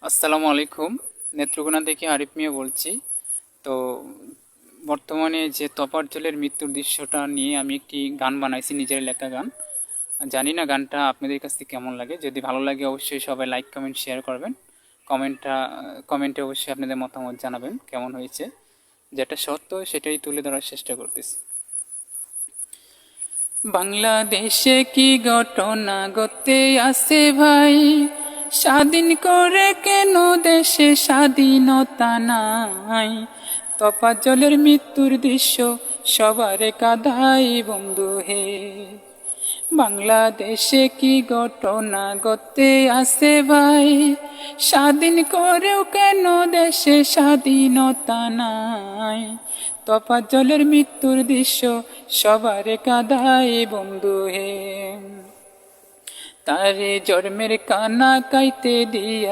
আসসালামু আলাইকুম। নেত্রকোনা থেকে আরিফ মিয়া বলছি। তো বর্তমানে যে তোফাজ্জলের মৃত্যুর দৃশ্যটা নিয়ে আমি একটি গান বানাইছি, নিজের লেখা গান। জানি না গানটা আপনাদের কাছ থেকে কেমন লাগে। যদি ভালো লাগে অবশ্যই সবাই লাইক কমেন্ট শেয়ার করবেন। কমেন্টে অবশ্যই আপনাদের মতামত জানাবেন কেমন হয়েছে। যেটা সত্য সেটাই তুলে ধরার চেষ্টা করতেছি। বাংলাদেশে কি ঘটনা ঘটতে আছে ভাই, স্বাধীন করে কেন দেশে স্বাধীনতা নাই? তোফাজ্জলের মৃত্যুর দৃশ্য সবার কাঁদাই বন্ধু হে। বাংলাদেশে কি ঘটনা ঘটতে আছে ভাই, স্বাধীন করেও কেন দেশে স্বাধীনতা নাই? তোফাজ্জলের মৃত্যুর দৃশ্য সবার কাঁদাই বন্ধু হে। তারে জন্মের কানা কাইতে দিয়া